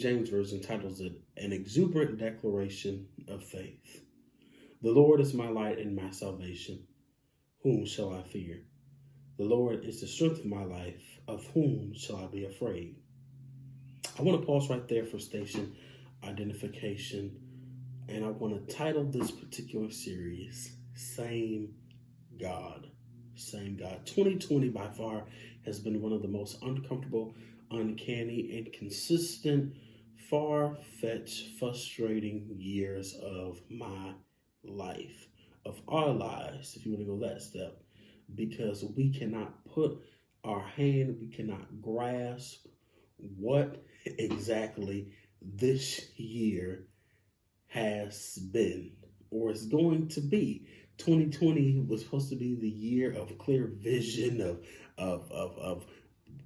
James Version titles it An Exuberant Declaration of Faith. The Lord is my light and my salvation. Whom shall I fear? The Lord is the strength of my life. Of whom shall I be afraid? I want to pause right there for station identification. And I want to title this particular series, Same God. Same God. 2020 by far has been one of the most uncomfortable, uncanny, and consistent, far-fetched, frustrating years of my life, of our lives, if you want to go that step, because we cannot put our hand, we cannot grasp what exactly this year has been or is going to be. 2020 was supposed to be the year of clear vision, of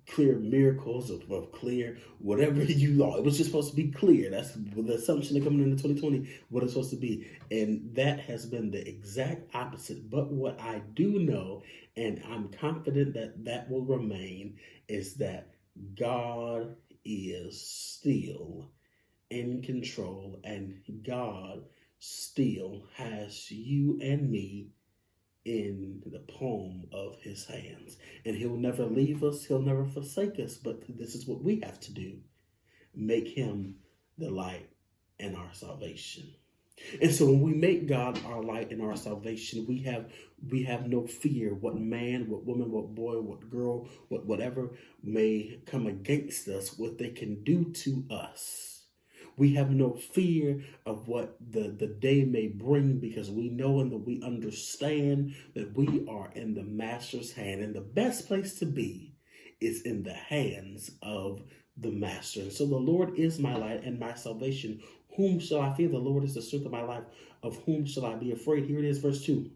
clear miracles, of clear whatever you thought. It was just supposed to be clear. That's the assumption that coming into 2020, what it's supposed to be. And that has been the exact opposite. But what I do know, and I'm confident that that will remain, is that God is still in control, and God still has you and me in the palm of his hands. And he'll never leave us, he'll never forsake us, but this is what we have to do. Make him the light and our salvation. And so when we make God our light and our salvation, we have no fear what man, what woman, what boy, what girl, whatever may come against us, what they can do to us. We have no fear of what the day may bring, because we know and that we understand that we are in the Master's hand. And the best place to be is in the hands of the Master. And so the Lord is my light and my salvation. Whom shall I fear? The Lord is the strength of my life. Of whom shall I be afraid? Here it is, verse 2.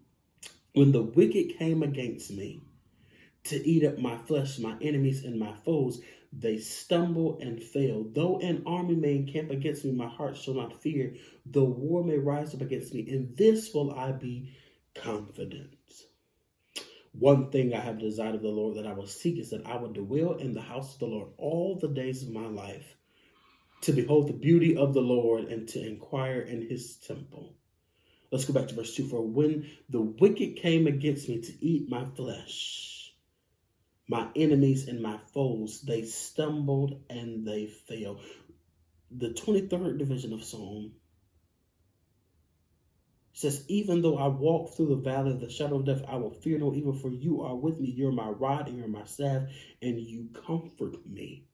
When the wicked came against me to eat up my flesh, my enemies and my foes, they stumble and fail. Though an army may encamp against me, my heart shall not fear. Though war may rise up against me, in this will I be confident. One thing I have desired of the Lord that I will seek is that I will dwell in the house of the Lord all the days of my life, to behold the beauty of the Lord and to inquire in his temple. Let's go back to verse 2. For when the wicked came against me to eat my flesh, my enemies and my foes, they stumbled and they fell. The 23rd division of Psalm says, even though I walk through the valley of the shadow of death, I will fear no evil, for you are with me. You're my rod and you're my staff, and you comfort me.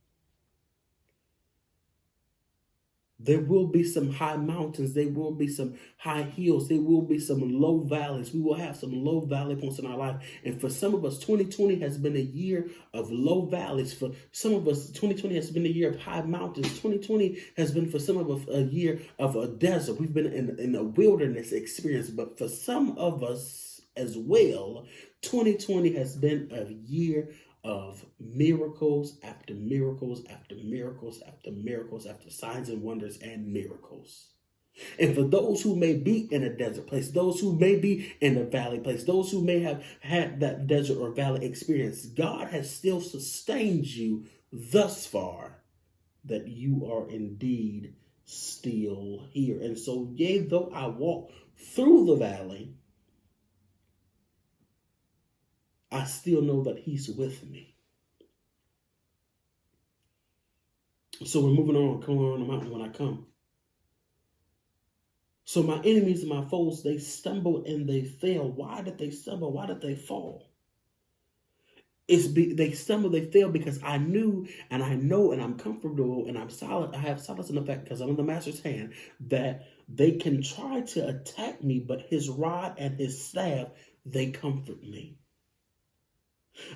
There will be some high mountains. There will be some high hills. There will be some low valleys. We will have some low valley points in our life. And for some of us, 2020 has been a year of low valleys. For some of us, 2020 has been a year of high mountains. 2020 has been for some of us a year of a desert. We've been in a wilderness experience. But for some of us as well, 2020 has been a year of miracles after miracles after miracles after miracles after signs and wonders and miracles. And for those who may be in a desert place, those who may be in a valley place, those who may have had that desert or valley experience, God has still sustained you thus far, that you are indeed still here. And so, yea, though I walk through the valley, I still know that he's with me. So we're moving on, coming on the mountain when I come. So my enemies and my foes, they stumble and they fail. Why did they stumble? Why did they fall? They stumble, they fail because I knew and I know and I'm comfortable and I'm solid. I have solace in the fact, because I'm in the Master's hand, that they can try to attack me, but his rod and his staff, they comfort me.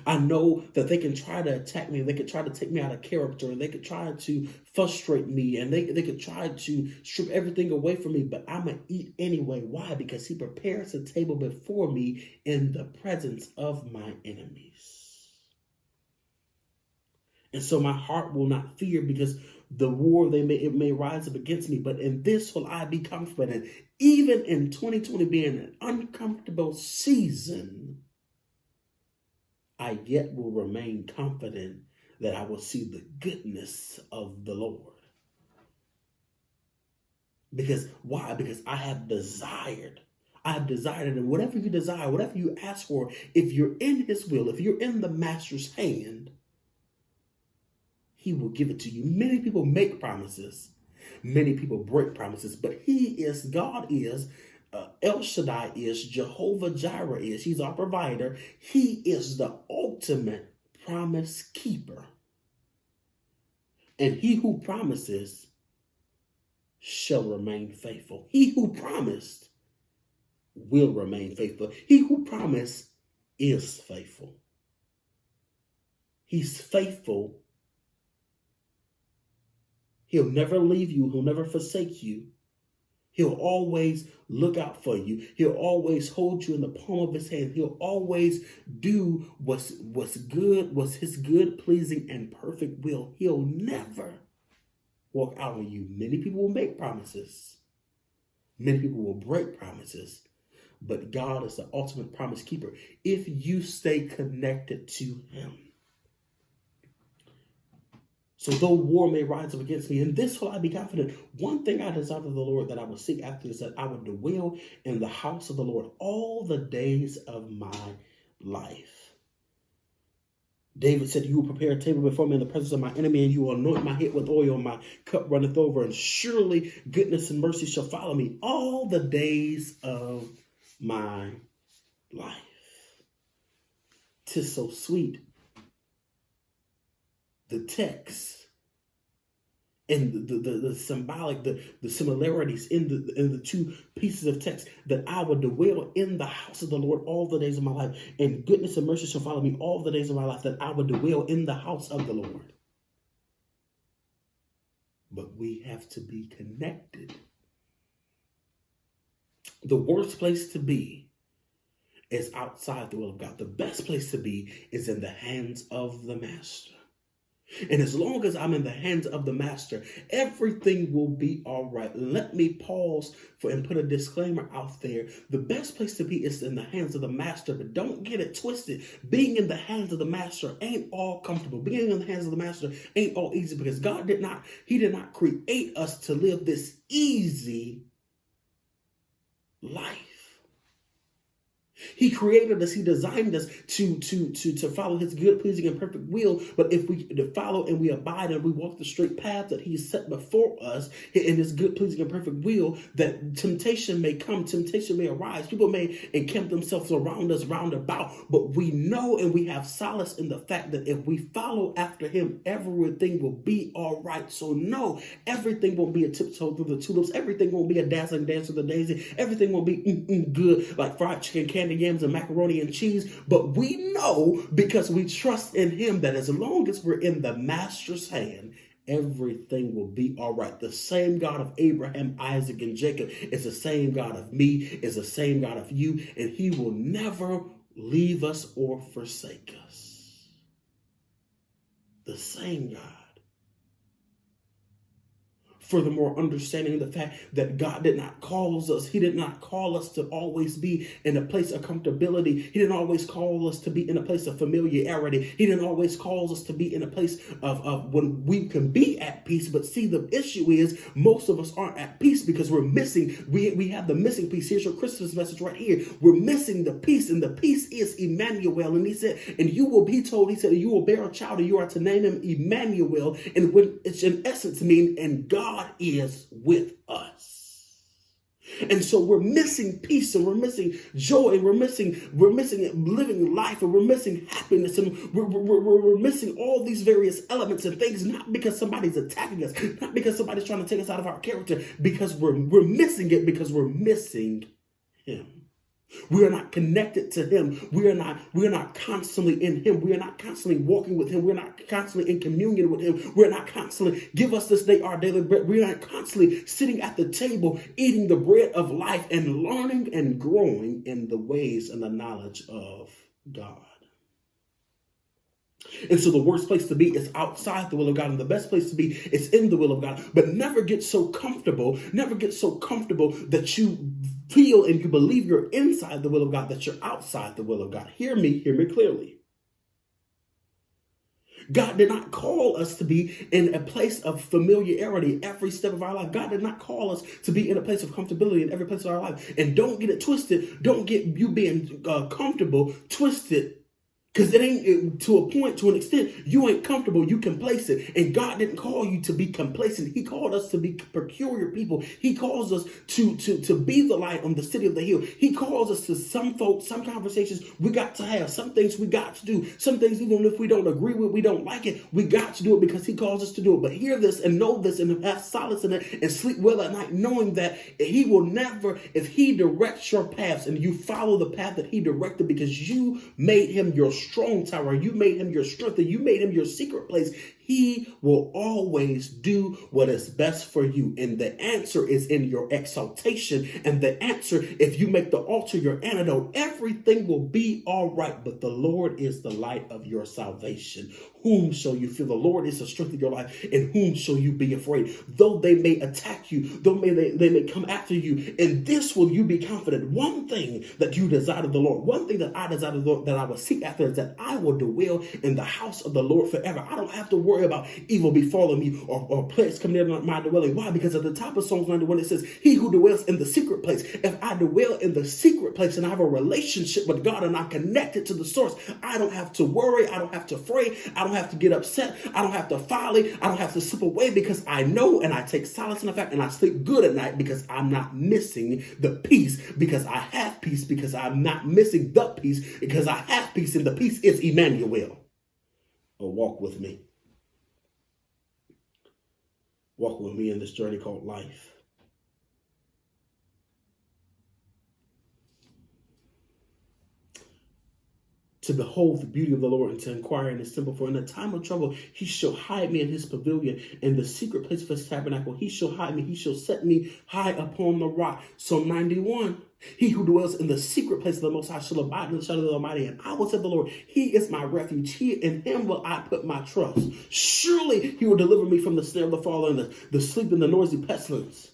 I know that they can try to attack me, they could try to take me out of character, and they could try to frustrate me, and they could try to strip everything away from me, but I'm going to eat anyway. Why? Because he prepares a table before me in the presence of my enemies. And so my heart will not fear, because the war, it may rise up against me, but in this will I be confident. Even in 2020 being an uncomfortable season, I yet will remain confident that I will see the goodness of the Lord. Because why? Because I have desired. I have desired it. And whatever you desire, whatever you ask for, if you're in his will, if you're in the master's hand, he will give it to you. Many people make promises. Many people break promises. But God is, El Shaddai is, Jehovah Jireh is. He's our provider. He is the ultimate promise keeper. And he who promises shall remain faithful. He who promised will remain faithful. He who promised is faithful. He's faithful. He'll never leave you. He'll never forsake you. He'll always look out for you. He'll always hold you in the palm of his hand. He'll always do what's good, what's his good, pleasing, and perfect will. He'll never walk out on you. Many people will make promises. Many people will break promises. But God is the ultimate promise keeper if you stay connected to him. So though war may rise up against me, in this will I be confident. One thing I desire of the Lord that I will seek after is that I would dwell in the house of the Lord all the days of my life. David said, you will prepare a table before me in the presence of my enemy, and you will anoint my head with oil, my cup runneth over, and surely goodness and mercy shall follow me all the days of my life. 'Tis so sweet. The text and the symbolic, the similarities in the two pieces of text, that I would dwell in the house of the Lord all the days of my life, and goodness and mercy shall follow me all the days of my life, that I would dwell in the house of the Lord. But we have to be connected. The worst place to be is outside the will of God. The best place to be is in the hands of the master. And as long as I'm in the hands of the master, everything will be all right. Let me pause and put a disclaimer out there. The best place to be is in the hands of the master, but don't get it twisted. Being in the hands of the master ain't all comfortable. Being in the hands of the master ain't all easy, because God did not create us to live this easy life. He created us, he designed us to follow his good, pleasing, and perfect will. But if we follow and we abide and we walk the straight path that he set before us in his good, pleasing, and perfect will, that temptation may come, temptation may arise. People may encamp themselves around us, round about. But we know and we have solace in the fact that if we follow after him, everything will be all right. So no, everything won't be a tiptoe through the tulips. Everything won't be a dazzling dance with the daisy. Everything won't be good like fried chicken, candy yams, and macaroni and cheese. But we know, because we trust in him, that as long as we're in the master's hand, everything will be all right. The same God of Abraham, Isaac, and Jacob is the same God of me, is the same God of you, and he will never leave us or forsake us. The same God. Furthermore, understanding the fact that God did not call us, he did not call us to always be in a place of comfortability. He didn't always call us to be in a place of familiarity. He didn't always call us to be in a place of when we can be at peace. But see, the issue is most of us aren't at peace because we're missing. We have the missing piece. Here's your Christmas message right here. We're missing the peace, and the peace is Emmanuel. And he said, and you will be told, he said, you will bear a child, and you are to name him Emmanuel. And when it's in essence mean, and God is with us. And so we're missing peace, and we're missing joy, and we're missing living life, and we're missing happiness, and we're missing all these various elements and things, not because somebody's attacking us, not because somebody's trying to take us out of our character, because we're missing it, because we're missing him. We are not connected to him. We are not constantly in him. We are not constantly walking with him. We're not constantly in communion with him. We're not constantly, give us this day our daily bread. We are not constantly sitting at the table, eating the bread of life and learning and growing in the ways and the knowledge of God. And so the worst place to be is outside the will of God, and the best place to be is in the will of God. But never get so comfortable that you feel and you believe you're inside the will of God, that you're outside the will of God. Hear me clearly. God did not call us to be in a place of familiarity every step of our life. God did not call us to be in a place of comfortability in every place of our life. And don't get it twisted. Don't get you being comfortable twisted. Because it ain't to a point, to an extent, you ain't comfortable, you complacent. And God didn't call you to be complacent. He called us to be peculiar people. He calls us to be the light on the city of the hill. He calls us to some folks, some conversations we got to have, some things we got to do, some things even if we don't agree with, we don't like it, we got to do it because he calls us to do it. But hear this and know this and have solace in it and sleep well at night, knowing that he will never, if he directs your paths and you follow the path that he directed because you made him your strong tower, you made him your strength, and you made him your secret place, he will always do what is best for you. And the answer is in your exaltation. And the answer, if you make the altar your antidote, everything will be all right. But the Lord is the light of your salvation. Whom shall you fear? The Lord is the strength of your life. And whom shall you be afraid? Though they may attack you, though they may come after you, in this will you be confident. One thing that you desire of the Lord, one thing that I desire of the Lord, that I will seek after, is that I will dwell in the house of the Lord forever. I don't have to worry about evil befalling me or plagues coming near my dwelling. Why? Because at the top of Psalms 91 it says, he who dwells in the secret place. If I dwell in the secret place and I have a relationship with God and I'm connected to the source, I don't have to worry. I don't have to fret. I don't have to get upset. I don't have to folly. I don't have to slip away because I know and I take solace in the fact and I sleep good at night because I'm not missing the peace, because I have peace, because I'm not missing the peace, because I have peace, and the peace is Emmanuel. Oh, walk with me. Walk with me in this journey called life. To behold the beauty of the Lord and to inquire in his temple. For in the time of trouble, he shall hide me in his pavilion. In the secret place of his tabernacle, he shall hide me. He shall set me high upon the rock. Psalm 91. He who dwells in the secret place of the Most High shall abide in the shadow of the Almighty. And I will say of the Lord, he is my refuge. In him will I put my trust. Surely he will deliver me from the snare of the fowler and the sleep and the noisy pestilence.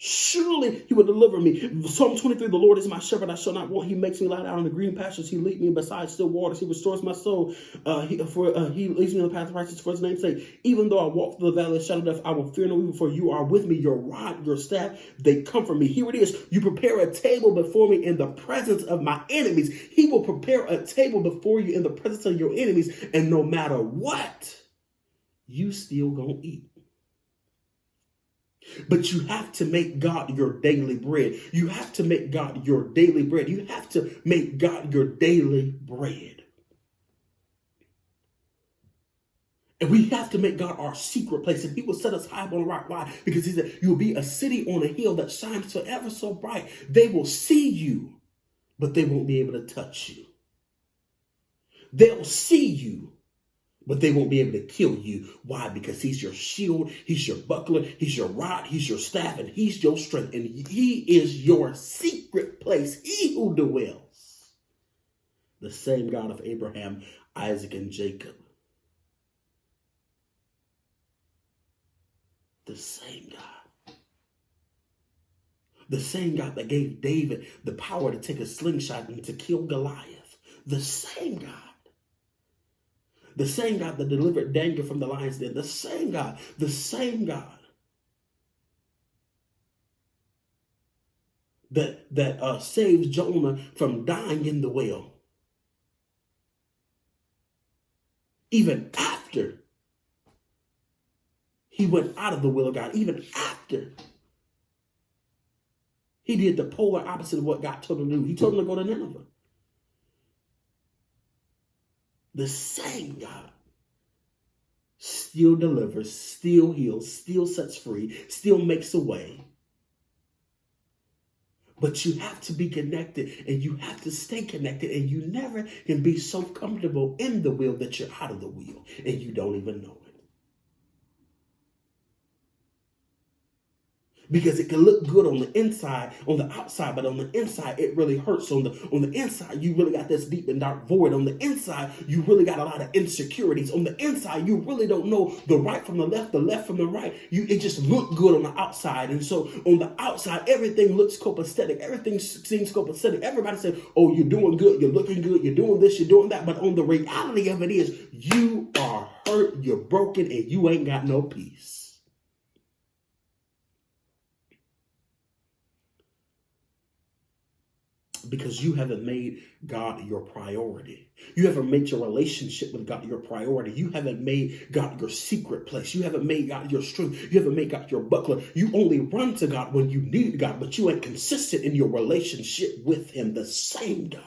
Surely he will deliver me. Psalm 23, the Lord is my shepherd, I shall not want. He makes me lie down in the green pastures. He leads me beside still waters. He restores my soul. He leads me in the path of righteousness for his name's sake. Even though I walk through the valley of shadow of death, I will fear no evil, for you are with me. Your rod, your staff, they comfort me. Here it is. You prepare a table before me in the presence of my enemies. He will prepare a table before you in the presence of your enemies. And no matter what, you still gonna eat. But you have to make God your daily bread. You have to make God your daily bread. You have to make God your daily bread. And we have to make God our secret place. And he will set us high on a rock. Why? Because he said, you'll be a city on a hill that shines forever so bright. They will see you, but they won't be able to touch you. They'll see you, but they won't be able to kill you. Why? Because he's your shield, he's your buckler, he's your rod, he's your staff, and he's your strength. And he is your secret place. He who dwells. The same God of Abraham, Isaac, and Jacob. The same God. The same God that gave David the power to take a slingshot and to kill Goliath. The same God. The same God that delivered Daniel from the lion's den. The same God. The same God that saves Jonah from dying in the well. Even after he went out of the will of God. Even after he did the polar opposite of what God told him to do. He told him to go to Nineveh. The same God still delivers, still heals, still sets free, still makes a way. But you have to be connected and you have to stay connected, and you never can be so comfortable in the will that you're out of the will and you don't even know it. Because it can look good on the inside, on the outside, but on the inside, it really hurts. On the inside, you really got this deep and dark void. On the inside, you really got a lot of insecurities. On the inside, you really don't know the right from the left from the right. It just looked good on the outside. And so on the outside, everything looks copacetic. Everything seems copacetic. Everybody says, oh, you're doing good. You're looking good. You're doing this. You're doing that. But on the reality of it is, you are hurt. You're broken and you ain't got no peace. Because you haven't made God your priority. You haven't made your relationship with God your priority. You haven't made God your secret place. You haven't made God your strength. You haven't made God your buckler. You only run to God when you need God, but you ain't consistent in your relationship with him, the same God.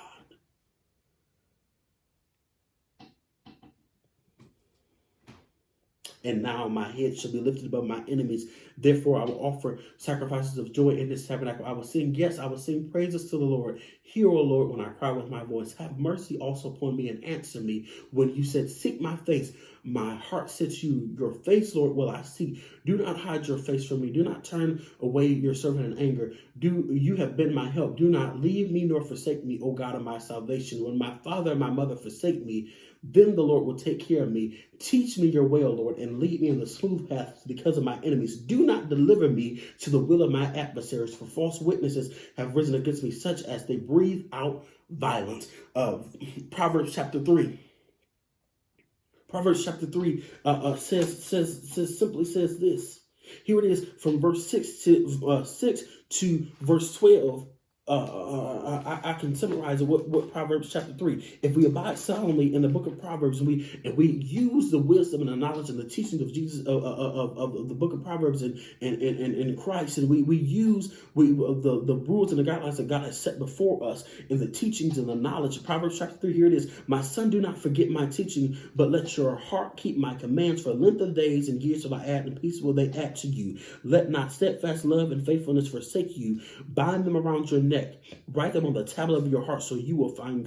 And now my head shall be lifted above my enemies. Therefore, I will offer sacrifices of joy in this tabernacle. I will sing, yes, I will sing praises to the Lord. Hear, O Lord, when I cry with my voice. Have mercy also upon me and answer me. When you said, seek my face, my heart said to you, your face, Lord, will I seek. Do not hide your face from me. Do not turn away your servant in anger. You have been my help. Do not leave me nor forsake me, O God of my salvation. When my father and my mother forsake me, then the Lord will take care of me. Teach me your way, O Lord, and lead me in the smooth path because of my enemies. Do not deliver me to the will of my adversaries, for false witnesses have risen against me, such as they breathe out violence. Proverbs chapter 3. Proverbs chapter 3 simply says this. Here it is from verse 6 to verse 12. I can summarize what Proverbs chapter 3. If we abide solemnly in the book of Proverbs and we use the wisdom and the knowledge and the teachings of Jesus of the book of Proverbs and Christ, and we use the rules and the guidelines that God has set before us in the teachings and the knowledge of Proverbs chapter 3, here it is. My son, do not forget my teaching, but let your heart keep my commands. For length of days and years will I add, and peace will they add to you. Let not steadfast love and faithfulness forsake you. Bind them around your neck. Write them on the tablet of your heart, so you will find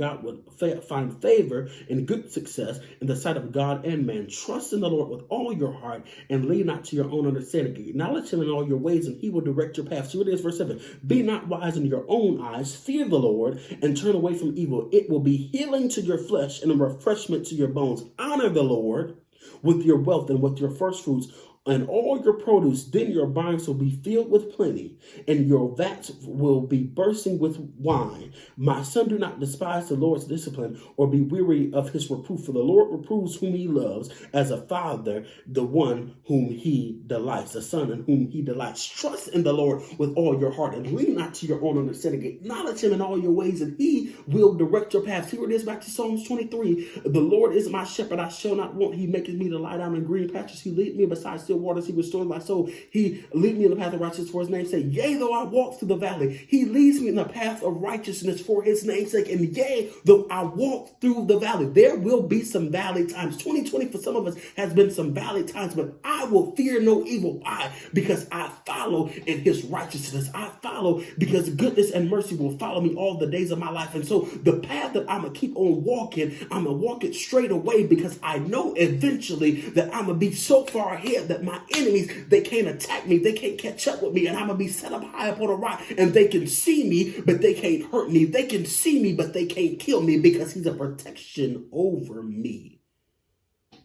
find favor and good success in the sight of God and man. Trust in the Lord with all your heart and lean not to your own understanding. Acknowledge him in all your ways, and he will direct your path. So it is verse 7. Be not wise in your own eyes. Fear the Lord and turn away from evil. It will be healing to your flesh and a refreshment to your bones. Honor the Lord with your wealth and with your first fruits and all your produce. Then your barns will be filled with plenty, and your vats will be bursting with wine. My son, do not despise the Lord's discipline, or be weary of his reproof. For the Lord reproves whom he loves, as a father the one whom he delights, a son in whom he delights. Trust in the Lord with all your heart, and lean not to your own understanding. Acknowledge him in all your ways, and he will direct your paths. Here it is, back to Psalms 23. The Lord is my shepherd, I shall not want. He maketh me to lie down in green pastures. He lead me beside still waters. He restores my soul. He lead me in the path of righteousness for his name's sake. Yea, though I walk through the valley, he leads me in the path of righteousness for his name's sake. And yea, though I walk through the valley, there will be some valley times. 2020 for some of us has been some valley times, but I will fear no evil. Why? Because I follow in his righteousness. I follow because goodness and mercy will follow me all the days of my life. And so the path that I'm going to keep on walking, I'm going to walk it straight away, because I know eventually that I'm going to be so far ahead that my enemies, they can't attack me. They can't catch up with me, and I'm going to be set up high upon a rock, and they can see me, but they can't hurt me. They can see me, but they can't kill me, because he's a protection over me.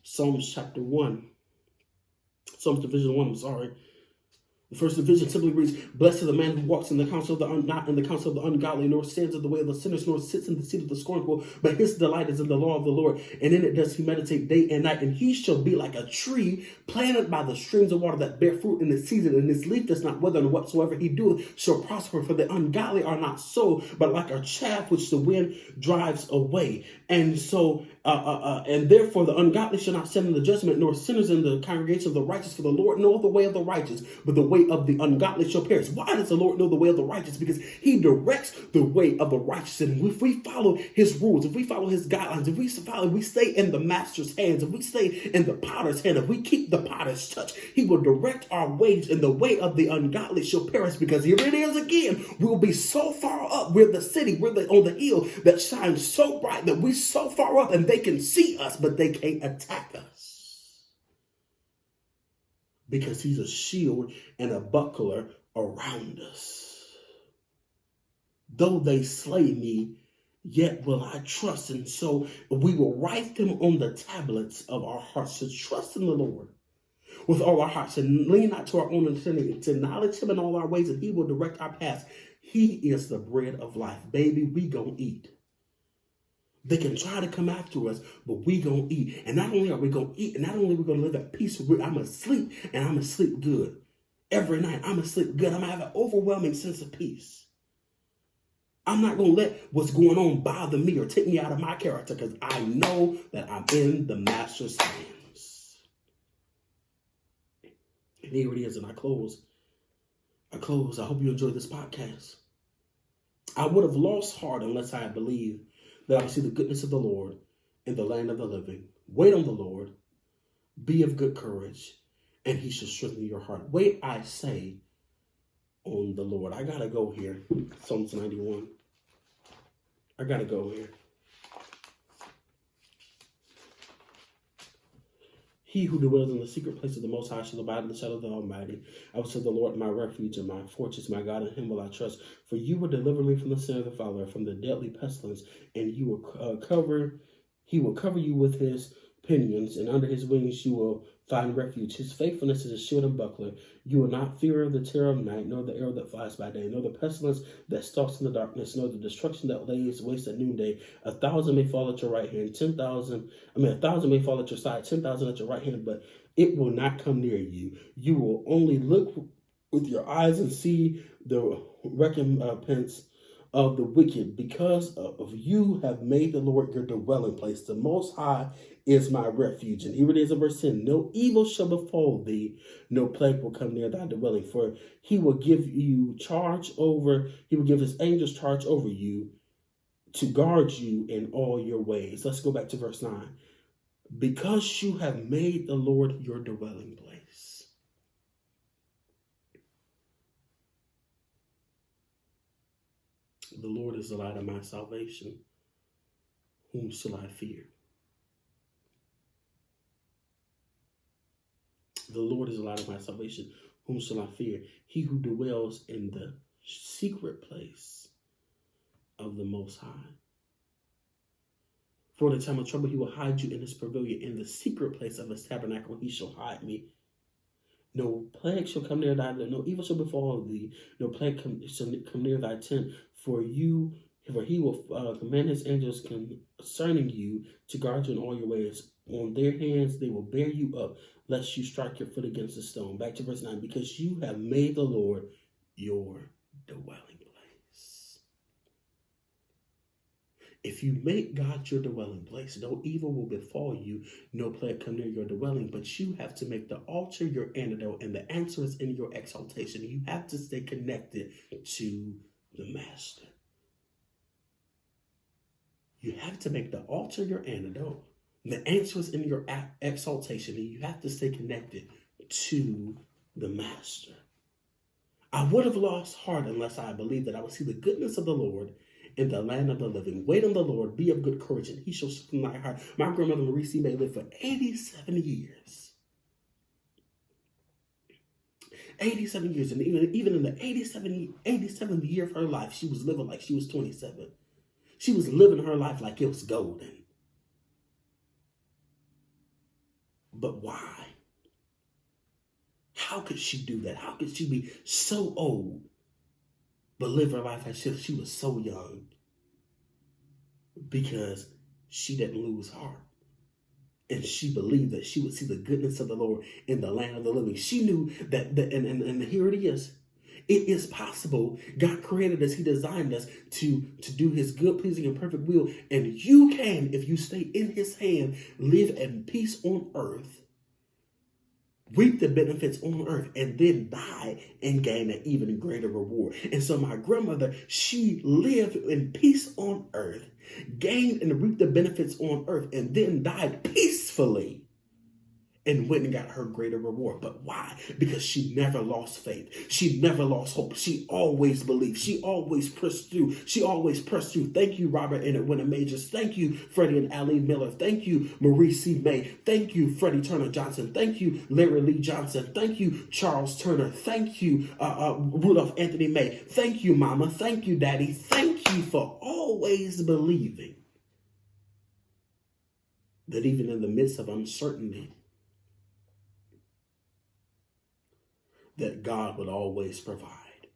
Psalms chapter 1. Psalms division 1, I'm sorry. The first division simply reads, blessed is the man who walks in the counsel of the not in the counsel of the ungodly, nor stands in the way of the sinners, nor sits in the seat of the scornful, but his delight is in the law of the Lord, and in it does he meditate day and night. And he shall be like a tree planted by the streams of water, that bear fruit in its season, and his leaf does not wither, and whatsoever he doeth shall prosper. For the ungodly are not so, but like a chaff which the wind drives away. And so and therefore the ungodly shall not stand in the judgment, nor sinners in the congregation of the righteous. For the Lord knoweth the way of the righteous, but the way of the ungodly shall perish. Why does the Lord know the way of the righteous? Because he directs the way of the righteous. And if we follow his rules, if we follow his guidelines, if we stay in the master's hands, if we stay in the potter's hand, if we keep the potter's touch, he will direct our ways, and the way of the ungodly shall perish. Because here it is again, we'll be so far up. We're the city, we're on the hill that shines so bright that we're so far up, and they can see us, but they can't attack us. Because he's a shield and a buckler around us. Though they slay me, yet will I trust. And so we will write them on the tablets of our hearts to trust in the Lord with all our hearts and lean not to our own understanding, to acknowledge him in all our ways, and he will direct our paths. He is the bread of life. Baby, we gonna eat. They can try to come after us, but we gonna eat. And not only are we gonna eat, and not only are we gonna live at peace, I'm gonna sleep, and I'm gonna sleep good. Every night, I'm gonna sleep good. I'm gonna have an overwhelming sense of peace. I'm not gonna let what's going on bother me or take me out of my character, because I know that I'm in the master's hands. And here it is, and I close. I hope you enjoyed this podcast. I would have lost heart unless I had believed that I would see the goodness of the Lord in the land of the living. Wait on the Lord. Be of good courage, and he shall strengthen your heart. Wait, I say, on the Lord. I got to go here. Psalms 91. I got to go here. He who dwells in the secret place of the Most High shall abide in the shadow of the Almighty. I will say the Lord, my refuge and my fortress, my God, in him will I trust. For you will deliver me from the snare of the fowler, from the deadly pestilence, and he will cover you with his pinions, and under his wings you will find refuge. His faithfulness is a shield and buckler. You will not fear the terror of night, nor the arrow that flies by day, nor the pestilence that stalks in the darkness, nor the destruction that lays waste at noonday. 1,000 may fall at your right hand, 1,000 may fall at your side, 10,000 at your right hand, but it will not come near you. You will only look with your eyes and see the recompense of the wicked, because of you have made the Lord your dwelling place. The Most High is my refuge. And here it is in verse 10. No evil shall befall thee, no plague will come near thy dwelling, for he will give his angels charge over you to guard you in all your ways. Let's go back to verse 9. Because you have made the Lord your dwelling place. The Lord is the light of my salvation. Whom shall I fear? The Lord is the light of my salvation. Whom shall I fear? He who dwells in the secret place of the Most High. For the time of trouble, he will hide you in his pavilion. In the secret place of his tabernacle, he shall hide me. No plague shall come near thy door, no evil shall befall thee, no plague shall come near thy tent. For he will command his angels concerning you to guard you in all your ways. On their hands they will bear you up, lest you strike your foot against a stone. Back to verse 9. Because you have made the Lord your dwelling place. If you make God your dwelling place, no evil will befall you, no plague come near your dwelling, but you have to make the altar your antidote, and the answer is in your exaltation. You have to stay connected to the Master. You have to make the altar your antidote. The answer is in your exaltation, and you have to stay connected to the Master. I would have lost heart unless I believed that I would see the goodness of the Lord in the land of the living. Wait on the Lord, be of good courage, and he shall strengthen thy heart. My grandmother Maurice may live for 87 years. 87 years, and even in the 87th year of her life, she was living like she was 27. She was living her life like it was golden. But why? How could she do that? How could she be so old but live her life as if she was so young? Because she didn't lose heart. And she believed that she would see the goodness of the Lord in the land of the living. She knew that and here it is. It is possible. God created us. He designed us to do his good, pleasing, and perfect will. And you can, if you stay in his hand, live in peace on earth, reap the benefits on earth, and then die and gain an even greater reward. And so my grandmother, she lived in peace on earth, gained and reaped the benefits on earth, and then died peacefully and went and got her greater reward. But why? Because she never lost faith. She never lost hope. She always believed. She always pressed through. She always pressed through. Thank you, Robert and Edwina Majors. Thank you, Freddie and Allie Miller. Thank you, Marie C. May. Thank you, Freddie Turner Johnson. Thank you, Larry Lee Johnson. Thank you, Charles Turner. Thank you, Rudolph Anthony May. Thank you, Mama. Thank you, Daddy. Thank you for always believing that even in the midst of uncertainty, that God would always provide,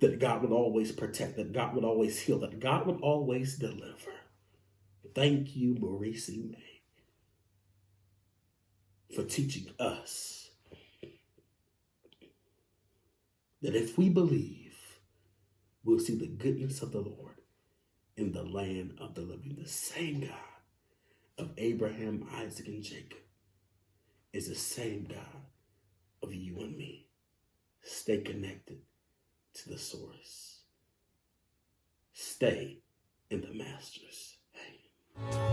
that God would always protect, that God would always heal, that God would always deliver. Thank you, Marie C. May, for teaching us that if we believe, we'll see the goodness of the Lord in the land of the living. The same God of Abraham, Isaac, and Jacob is the same God of you and me. Stay connected to the source. Stay in the Master's hand.